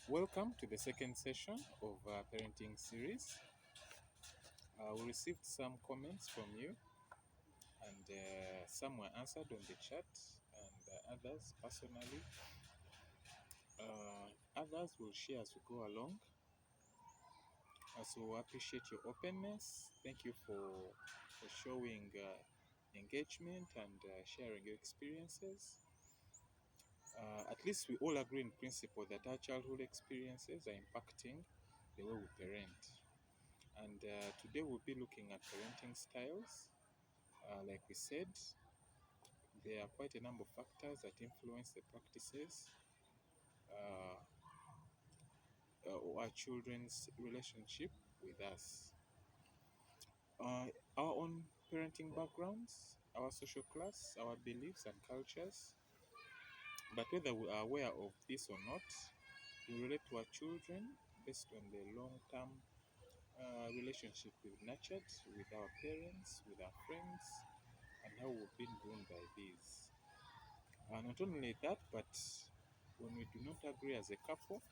Welcome to the second session of our parenting series. We received some comments from you, and some were answered on the chat, and others personally. Others will share as we go along. So appreciate your openness. Thank you for showing engagement and sharing your experiences. At least we all agree in principle that our childhood experiences are impacting the way we parent. And today we'll be looking at parenting styles. Like we said, there are quite a number of factors that influence the practices uh, our children's relationship with us. Our own parenting backgrounds, our social class, our beliefs and cultures. But whether we are aware of this or not, we relate to our children based on the long term relationship we've nurtured with our parents, with our friends, and how we've been grown by these. Not only that, but when we do not agree as a couple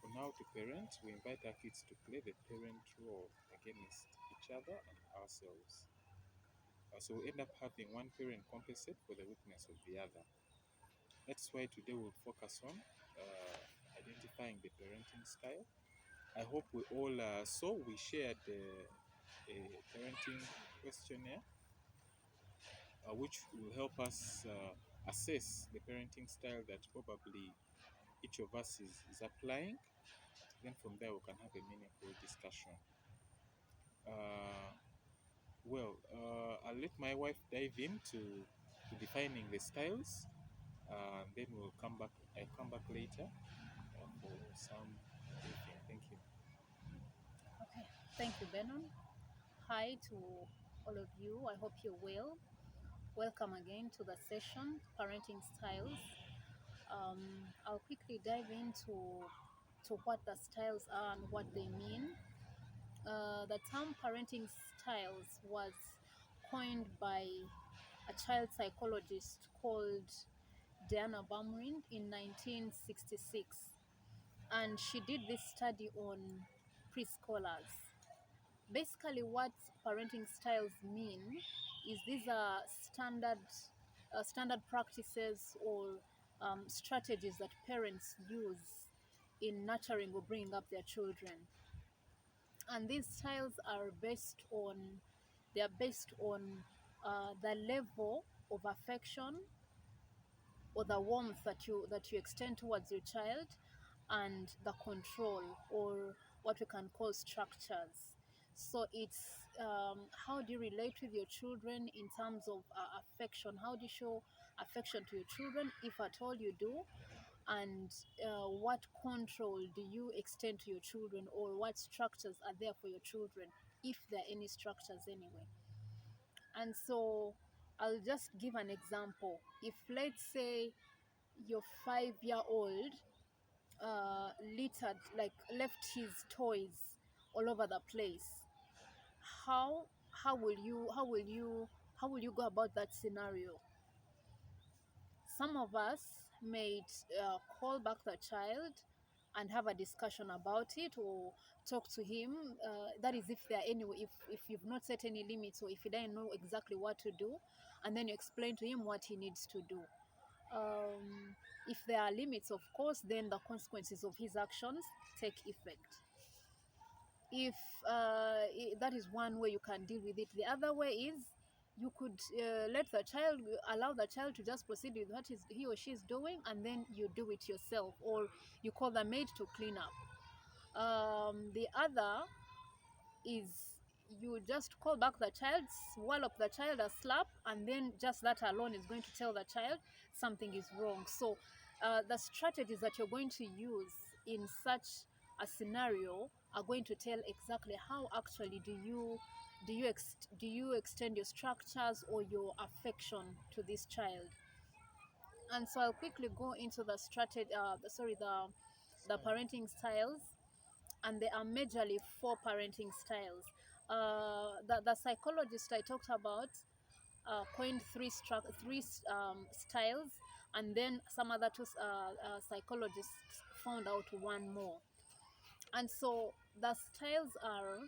on how to parent, we invite our kids to play the parent role against each other and ourselves. So we end up having one parent compensate for the weakness of the other. That's why today we'll focus on identifying the parenting style. I hope we all saw we shared a parenting questionnaire which will help us assess the parenting style that probably each of us is applying. Then from there, we can have a meaningful discussion. Uh, I'll let my wife dive into to defining the styles. Then we'll come back. I'll come back later for some briefing. Thank you. Okay, thank you, Benon. Hi to all of you. I hope you're well. Welcome again to the session, Parenting Styles. I'll quickly dive into what the styles are and what they mean. The term parenting styles was coined by a child psychologist called Diana Baumrind in 1966, and she did this study on preschoolers. Basically, what parenting styles mean is these are standard practices or strategies that parents use in nurturing or bringing up their children, and these styles are based on the level of affection or the warmth that you extend towards your child, and the control, or what we can call structures. So it's how do you relate with your children in terms of affection? How do you show affection to your children, if at all you do? And what control do you extend to your children, or what structures are there for your children, if there are any structures anyway? And so I'll just give an example. If, let's say, your 5-year old littered, like left his toys all over the place, how how will you go about that scenario? Some of us may call back the child and have a discussion about it, or talk to him. That is, if there are any, if you've not set any limits, or if you don't know exactly what to do, and then you explain to him what he needs to do. If there are limits, of course, then the consequences of his actions take effect. If that is one way you can deal with it. The other way is, you could allow the child to just proceed with what he or she is doing, and then you do it yourself, or you call the maid to clean up. The other is, you just call back the child, wallop the child a slap, and then just that alone is going to tell the child something is wrong. So the strategies that you're going to use in such a scenario are going to tell exactly how actually do you extend your structures or your affection to this child. And so I'll quickly go into the strategy the parenting styles, and there are majorly four parenting styles. The psychologist I talked about coined three styles, and then some other two psychologists found out one more. And so the styles are,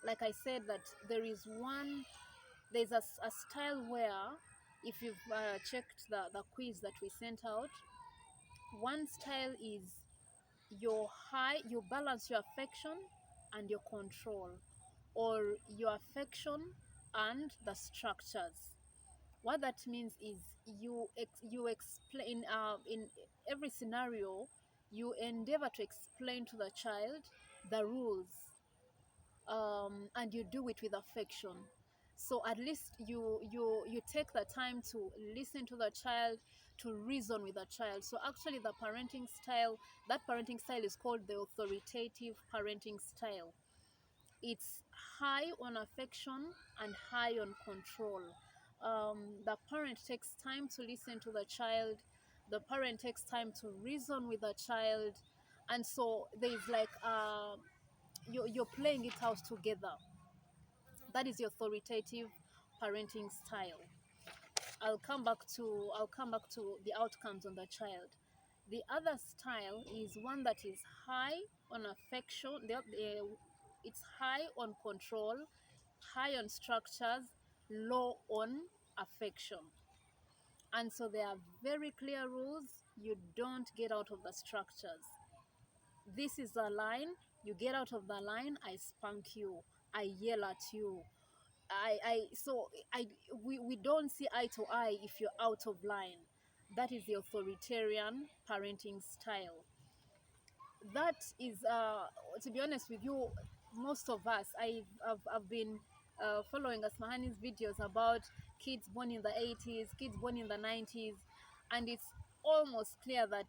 like I said, that there's a style where, if you've checked the quiz that we sent out, one style is you balance your affection and your control, or your affection and the structures. What that means is you explain in every scenario, you endeavor to explain to the child the rules, and you do it with affection. So at least you take the time to listen to the child, to reason with the child. So actually that parenting style is called the authoritative parenting style. It's high on affection and high on control. The parent takes time to listen to the child, the parent takes time to reason with the child, and so there's like you're playing it out together. That is the authoritative parenting style. I'll come back to the outcomes on the child. The other style is one that is high on affection. It's high on control, high on structures, low on affection. And so there are very clear rules. You don't get out of the structures. This is the line. You get out of the line, I spank you, I yell at you. We don't see eye to eye if you're out of line. That is the authoritarian parenting style. That is, to be honest with you, most of us, I've been following Asmahani's videos about kids born in the 80s, kids born in the 90s, and it's almost clear that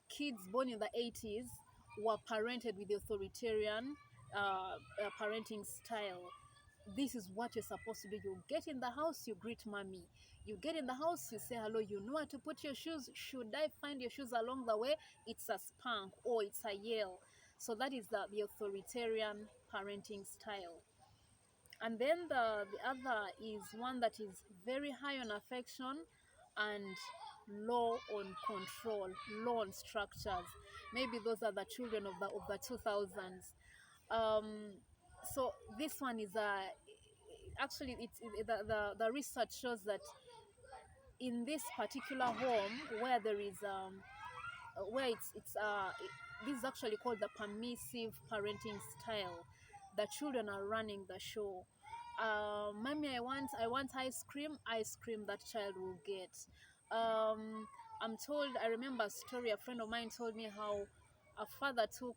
kids born in the 80s were parented with the authoritarian parenting style. This is what you're supposed to do. You get in the house, you greet mommy. You get in the house, you say hello, you know where to put your shoes. Should I find your shoes along the way? It's a spank or it's a yell. So that is the authoritarian parenting style. And then the other is one that is very high on affection and low on control, low on structures. Maybe those are the children of the 2000s. So this one is actually the research shows that in this particular home where there is where this is actually called the permissive parenting style. The children are running the show. Mommy, I want ice cream that child will get. I remember a story, a friend of mine told me how a father took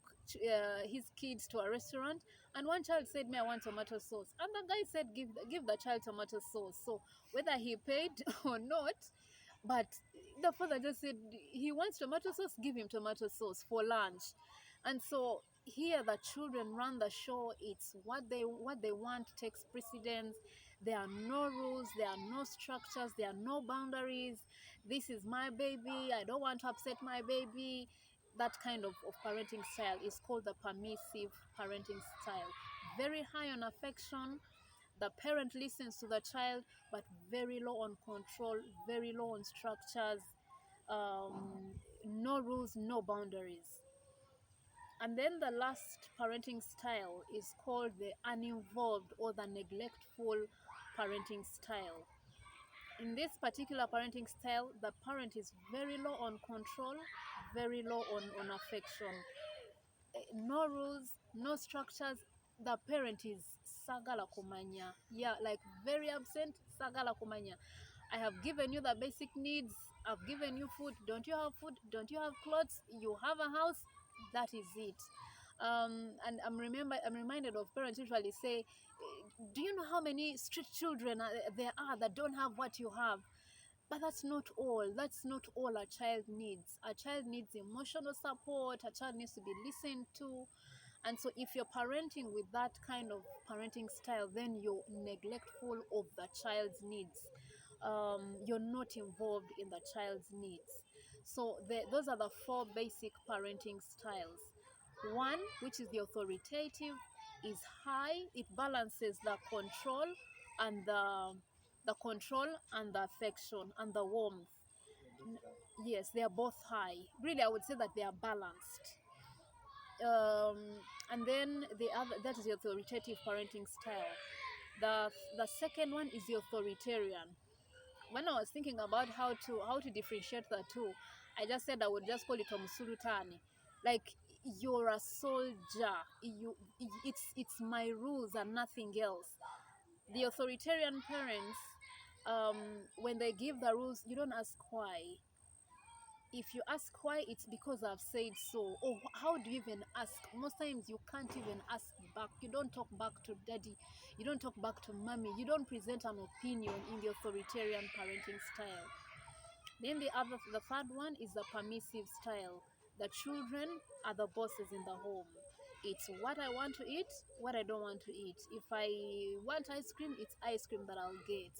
his kids to a restaurant, and one child said, me, I want tomato sauce, and the guy said, give the child tomato sauce. So whether he paid or not, but the father just said he wants tomato sauce, give him tomato sauce for lunch. And so here the children run the show. It's what they want takes precedence. There are no rules, there are no structures, there are no boundaries. This is my baby, I don't want to upset my baby. That kind of parenting style is called the permissive parenting style. Very high on affection. The parent listens to the child, but very low on control, very low on structures, no rules, no boundaries. And then the last parenting style is called the uninvolved or the neglectful parenting style. In this particular parenting style, the parent is very low on control, very low on affection. No rules, no structures. The parent is sagala kumanya. Yeah, like very absent, sagala kumanya. I have given you the basic needs. I've given you food. Don't you have food? Don't you have clothes? You have a house. That is it. And I'm reminded of parents usually say, do you know how many street children there are that don't have what you have? But that's not all. That's not all a child needs. A child needs emotional support. A child needs to be listened to. And so if you're parenting with that kind of parenting style, then you're neglectful of the child's needs. You're not involved in the child's needs. So those are the four basic parenting styles. One, which is the authoritative, is high. It balances the control and the affection and the warmth. Yes, they are both high. Really, I would say that they are balanced. And then the other, that is the authoritative parenting style. The second one is the authoritarian. When I was thinking about how to differentiate the two, I just said I would just call it omsulutani. Like, you're a soldier. It's my rules and nothing else. The authoritarian parents, when they give the rules, you don't ask why. If you ask why, it's because I've said so. Or how do you even ask? Most times you can't even ask back. You don't talk back to daddy. You don't talk back to mommy. You don't present an opinion in the authoritarian parenting style. Then the third one is the permissive style. The children are the bosses in the home. It's what I want to eat, what I don't want to eat. If I want ice cream, it's ice cream that I'll get.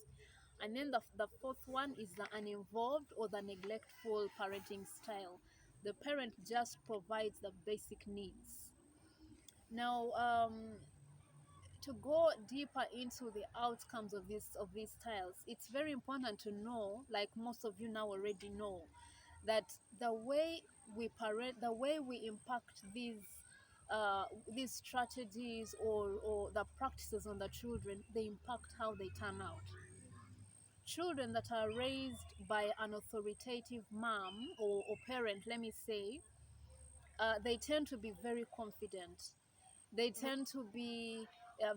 And then the fourth one is the uninvolved or the neglectful parenting style. The parent just provides the basic needs. Now, to go deeper into the outcomes of these styles, it's very important to know, like most of you now already know, that the way we parent, the way we impact these strategies or the practices on the children, they impact how they turn out. Children that are raised by an authoritative mom or parent, let me say, they tend to be very confident. They tend to be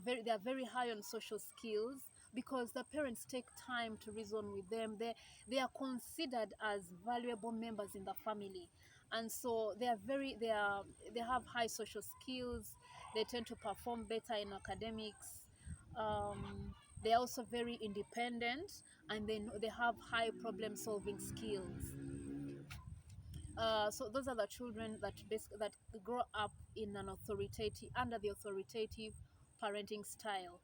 they are very high on social skills because the parents take time to reason with them. They are considered as valuable members in the family, and so they have high social skills. They tend to perform better in academics. They're also very independent, and they have high problem solving skills. So those are the children that grow up in an authoritative under the authoritative parenting style.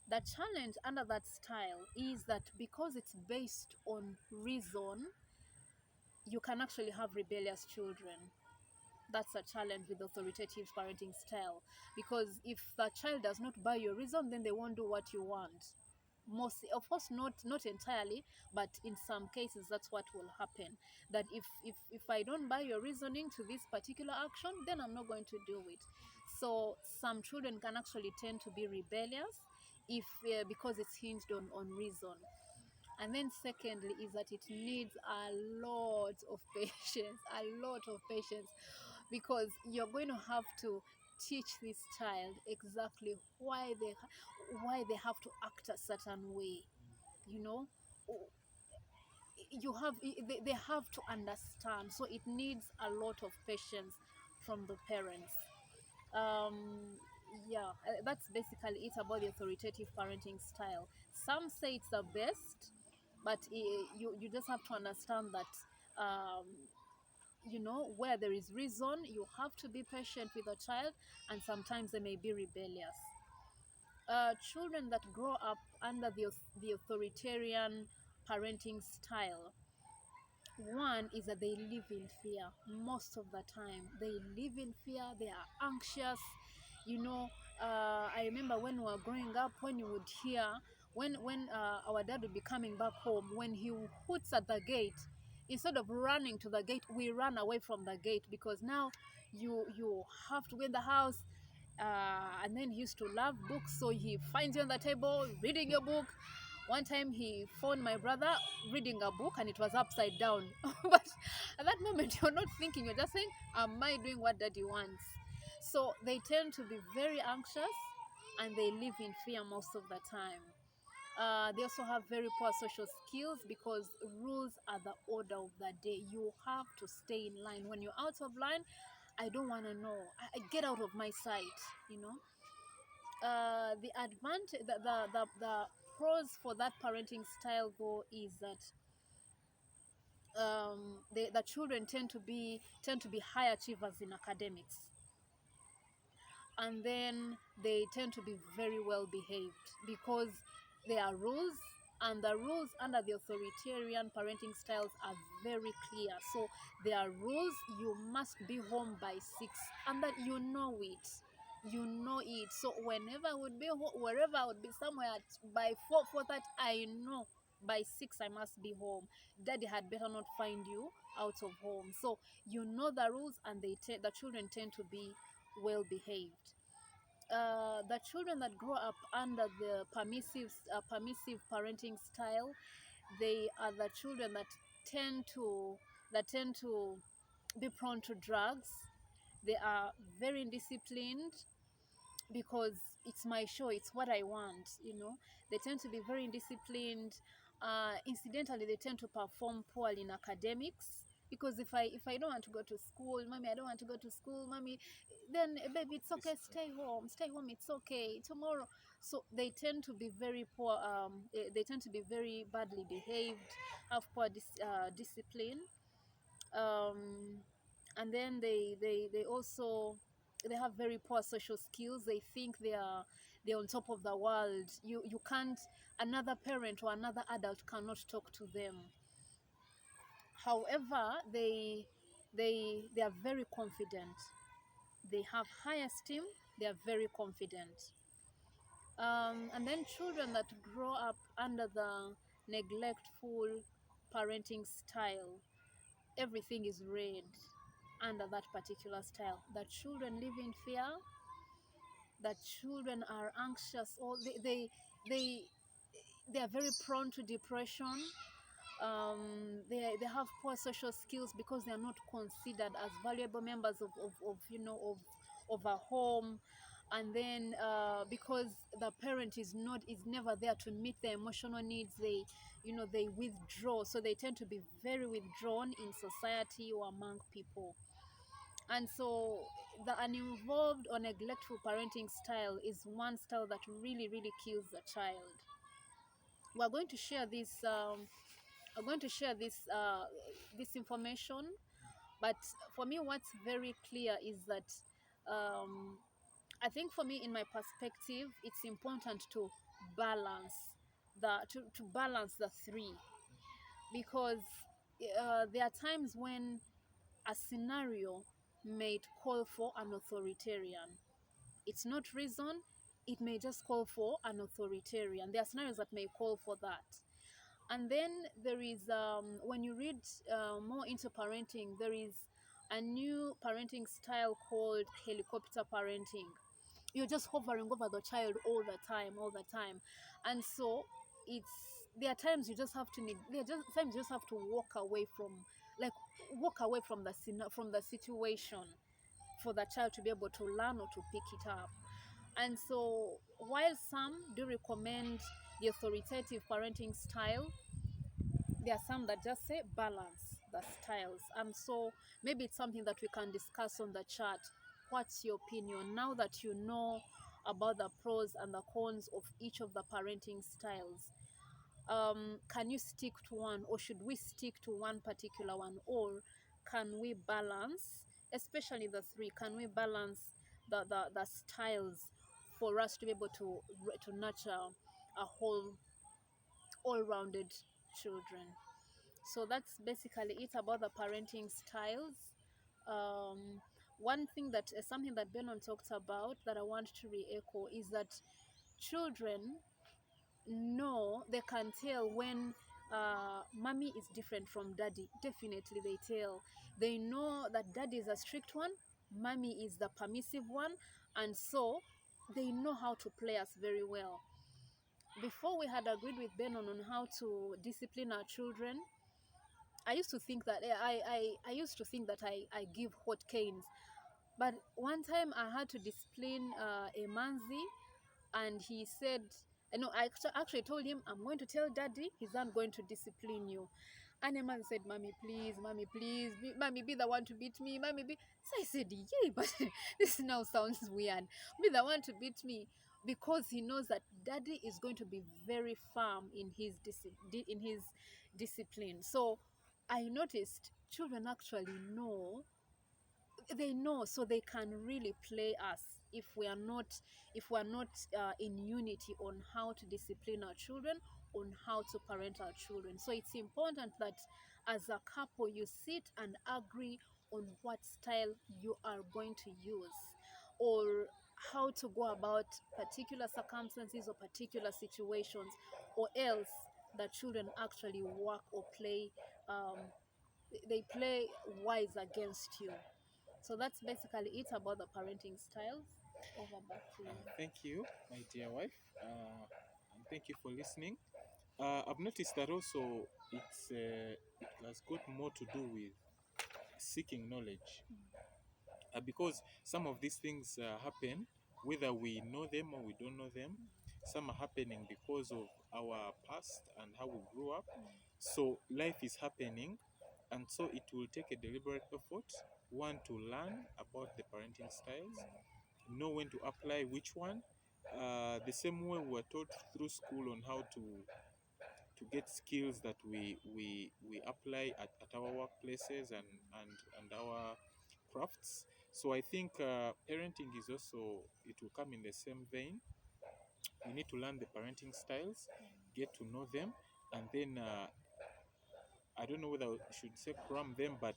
The challenge under that style is that because it's based on reason, you can actually have rebellious children. That's a challenge with authoritative parenting style, because if the child does not buy your reason, then they won't do what you want. Most, of course, not entirely, but in some cases that's what will happen. That if I don't buy your reasoning to this particular action, then I'm not going to do it. So some children can actually tend to be rebellious if because it's hinged on reason. And then secondly is that it needs a lot of patience, a lot of patience, because you're going to have to teach this child exactly why they have to act a certain way. You know, they have to understand. So it needs a lot of patience from the parents. um yeah, that's basically it about the authoritative parenting style. Some say it's the best, but you just have to understand that where there is reason, you have to be patient with a child, and sometimes they may be rebellious. Children that grow up under the authoritarian parenting style, one is that they live in fear. Most of the time they live in fear, they are anxious. I remember when we were growing up, when you would hear, when our dad would be coming back home, when he hoots at the gate, instead of running to the gate, we run away from the gate, because now you have to go in the house. And then he used to love books, so he finds you on the table reading your book. One time he found my brother reading a book and it was upside down. But at that moment, you're not thinking, you're just saying, am I doing what daddy wants? So they tend to be very anxious and they live in fear most of the time. They also have very poor social skills because rules are the order of the day. You have to stay in line. When you're out of line, I don't want to know. I get out of my sight, you know. The advantage, the pros for that parenting style though is that the children tend to be high achievers in academics, and then they tend to be very well behaved because there are rules, and the rules under the authoritarian parenting styles are very clear. So there are rules: you must be home by 6, and that so whenever I would be wherever I would be somewhere by 4:30, I know by 6 I must be home. Daddy had better not find you out of home. So you know the rules, and the children tend to be well behaved. The children that grow up under the permissive parenting style, they are the children that tend to be prone to drugs. They are very indisciplined because it's my show, it's what I want. They tend to be very indisciplined. Incidentally, they tend to perform poorly in academics, because if I don't want to go to school, mommy, I don't want to go to school, mommy, then baby, it's okay, stay home, it's okay, tomorrow. So they tend to be very poor. They tend to be very badly behaved, have poor discipline. And then they also, they have very poor social skills. They think they're on top of the world. You can't, another parent or another adult cannot talk to them. However, they are very confident. They have high esteem. They are very confident. And then children that grow up under the neglectful parenting style, everything is red under that particular style. The children live in fear. The children are anxious, or they are very prone to depression. They have poor social skills because they are not considered as valuable members of a home. And then because the parent is never there to meet their emotional needs, they withdraw. So they tend to be very withdrawn in society or among people. And so the uninvolved or neglectful parenting style is one style that really, really kills the child. We're going to share this information, but for me, what's very clear is that I think, for me, in my perspective, it's important to balance balance the three, because there are times when a scenario may call for an authoritarian. It's not reason, it may just call for an authoritarian. There are scenarios that may call for that. And then there is, when you read more into parenting, there is a new parenting style called helicopter parenting. You're just hovering over the child all the time. And so there are times you just have to walk away from the situation for the child to be able to learn or to pick it up. And so while some do recommend the authoritative parenting style, there are some that just say balance the styles. And so maybe it's something that we can discuss on the chat. What's your opinion now that you know about the pros and the cons of each of the parenting styles? Can you stick to one, or should we stick to one particular one, or can we balance, especially the three, can we balance the styles for us to be able to nurture a whole all-rounded children? So that's basically it about the parenting styles. One thing that something that Benon talked about that I want to re-echo is that children know, they can tell when mommy is different from daddy. Definitely they tell. They know that daddy is a strict one, mommy is the permissive one, and so they know how to play us very well. Before we had agreed with Benon on how to discipline our children, I used to think that I give hot canes. But one time I had to discipline a manzi, and he said, I actually told him, I'm going to tell daddy, he's not going to discipline you. And a man said, mommy, please, mommy, be the one to beat me, mommy, be. So I said, yeah, but this now sounds weird. Be the one to beat me, because he knows that daddy is going to be very firm in his discipline. So I noticed children actually know, so they can really play us if we are not in unity on how to discipline our children, on how to parent our children. So it's important that as a couple you sit and agree on what style you are going to use, or how to go about particular circumstances or particular situations, or else that children actually work or play, um, they play wise against you. So that's basically it about the parenting styles. Over back to you. Thank you, my dear wife, and thank you for listening. I've noticed that also it has got more to do with seeking knowledge, because some of these things happen whether we know them or we don't know them. Some are happening because of our past and how we grew up. So life is happening, and so it will take a deliberate effort, one, to learn about the parenting styles, know when to apply which one. The same way we were taught through school on how to get skills that we apply at our workplaces and our crafts. So I think parenting is also, it will come in the same vein. We need to learn the parenting styles, get to know them, and then I don't know whether I should say cram them, but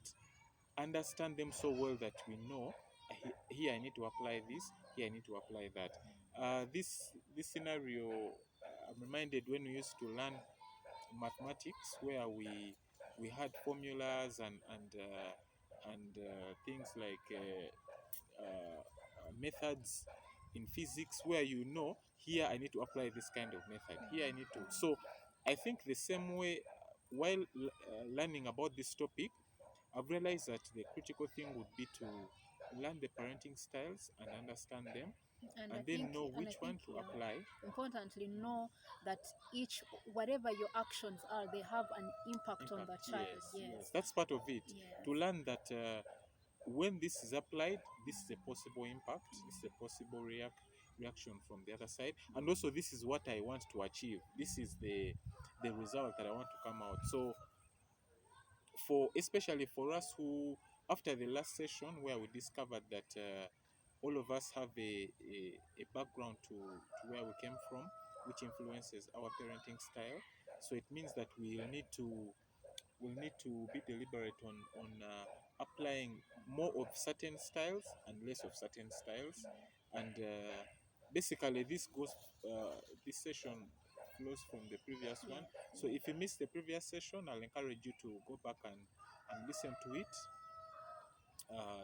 understand them so well that we know here I need to apply this, here I need to apply that. This scenario, I'm reminded when we used to learn mathematics, where we had formulas and things like methods in physics, where you know here I need to apply this kind of method, here I need to. So I think the same way, while learning about this topic, I've realized that the critical thing would be to learn the parenting styles and understand them, And I and think, then know which one to yeah, apply. importantly, know that each, whatever your actions are, they have an impact on the Impact, child. yes, yes, Yes. that's part of it. Yes. To learn that when this is applied, this is a possible impact, this is a possible reaction from the other side, and also this is what I want to achieve. This is the result that I want to come out. So for, especially for us who, after the last session where we discovered that all of us have a background to where we came from, which influences our parenting style. So it means that we'll need to be deliberate on applying more of certain styles and less of certain styles. And basically this session flows from the previous one. So if you missed the previous session, I'll encourage you to go back and listen to it.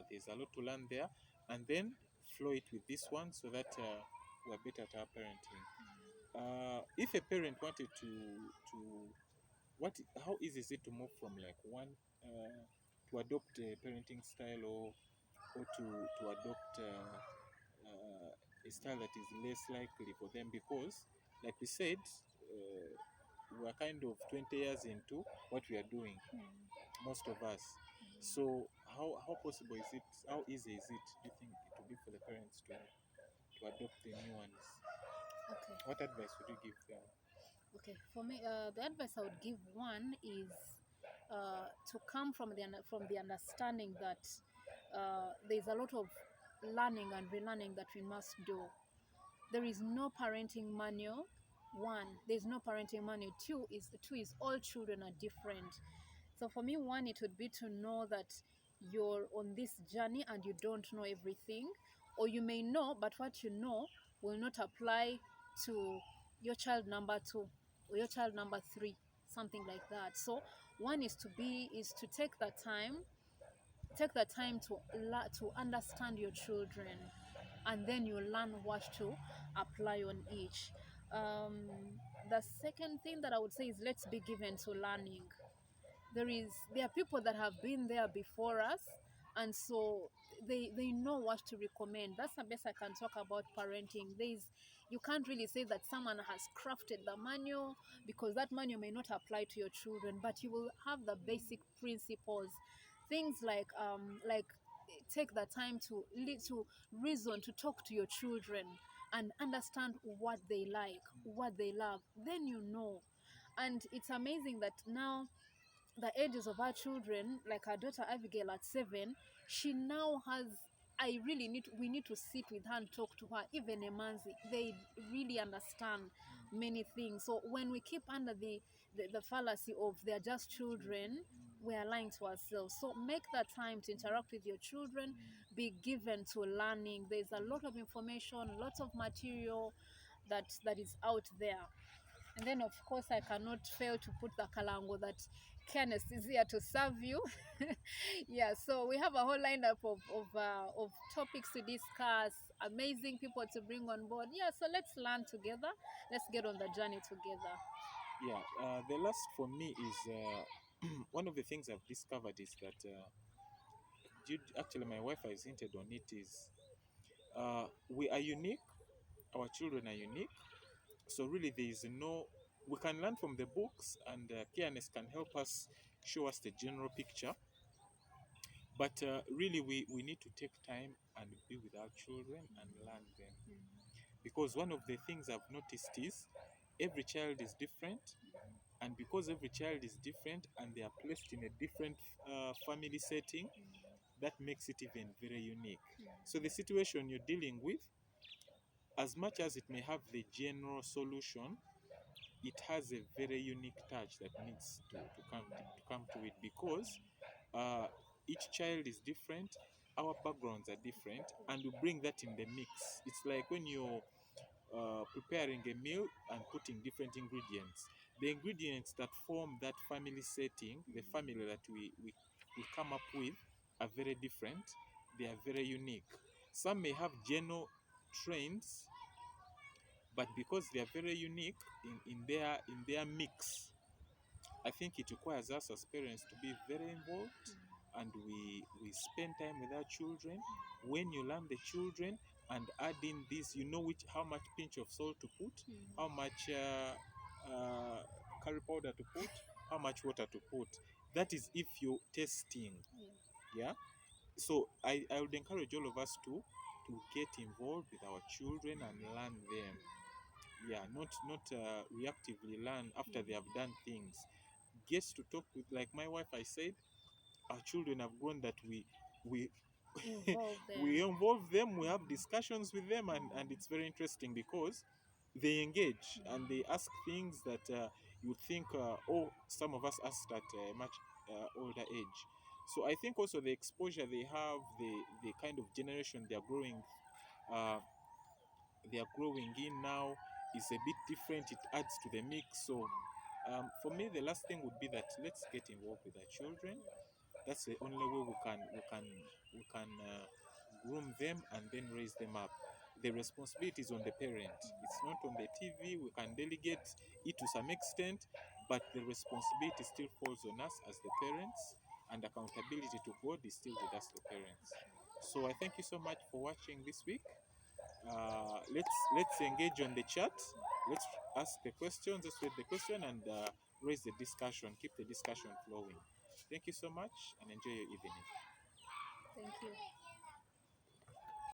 There's a lot to learn there, and then flow it with this one so that we're better at our parenting. If a parent wanted to what how easy is it to move from like one to adopt a parenting style, or to adopt a style that is less likely for them? Because like we said, we're kind of 20 years into what we are doing, most of us. So how possible is it, how easy is it, do you think it will be for the parents to adopt the new ones? Okay. What advice would you give them? Okay. For me, the advice I would give, one is to come from the understanding that there's a lot of learning and relearning that we must do. There is no parenting manual. One, there's no parenting manual. Two is all children are different. So for me, one, it would be to know that you're on this journey and you don't know everything, or you may know, but what you know will not apply to your child number two or your child number three, something like that. So one is to take the time to understand your children, and then you learn what to apply on each. Um, the second thing that I would say is, let's be given to learning. There are people that have been there before us, and so they know what to recommend. That's the best I can talk about parenting. You can't really say that someone has crafted the manual, because that manual may not apply to your children, but you will have the basic principles. Things like take the time to reason, to talk to your children and understand what they like, what they love. Then you know. And it's amazing that now the ages of our children, like our daughter Abigail at 7, she now has. We need to sit with her and talk to her. Even Emanzi, they really understand many things. So when we keep under the fallacy of they're just children, we are lying to ourselves. So make that time to interact with your children, be given to learning. There's a lot of information, lots of material that is out there. And then, of course, I cannot fail to put the kalango that Kenneth is here to serve you. Yeah, so we have a whole lineup of topics to discuss, amazing people to bring on board. Yeah, so let's learn together. Let's get on the journey together. Yeah, the last for me is one of the things I've discovered is that actually my wife has hinted on it is we are unique, our children are unique. So really, there is no. We can learn from the books, and Kianes can help us show us the general picture. But really, we need to take time and be with our children and learn them. Because one of the things I've noticed is every child is different, and because every child is different and they are placed in a different family setting, that makes it even very unique. So the situation you're dealing with, as much as it may have the general solution, it has a very unique touch that needs to come to it because uh, each child is different, our backgrounds are different, and we bring that in the mix. It's like when you're preparing a meal and putting different ingredients. The ingredients that form that family setting, the family that we come up with, are very different. They are very unique. Some may have general trends, but because they are very unique in their mix, I think it requires us as parents to be very involved, and we spend time with our children. When you learn the children and add in this, you know which how much pinch of salt to put, how much curry powder to put, how much water to put. That is if you're testing, yeah. So I would encourage all of us to get involved with our children and learn them. Yeah, not reactively learn after they have done things. Gets to talk with, like my wife, I said, our children have grown that we Involve them. we involve them, we have discussions with them, and it's very interesting because they engage and they ask things that you think some of us asked at a much older age. So I think also the exposure they have, the kind of generation uh, they are growing in now is a bit different. It adds to the mix. So for me, the last thing would be that let's get involved with our children. That's the only way we can groom them and then raise them up. The responsibility is on the parent. It's not on the TV. We can delegate it to some extent, but the responsibility still falls on us as the parents, and accountability to God is still with us, the parents. So I thank you so much for watching this week. Let's engage on the chat. Let's ask the questions. Let's read the question and raise the discussion. Keep the discussion flowing. Thank you so much and enjoy your evening. Thank you.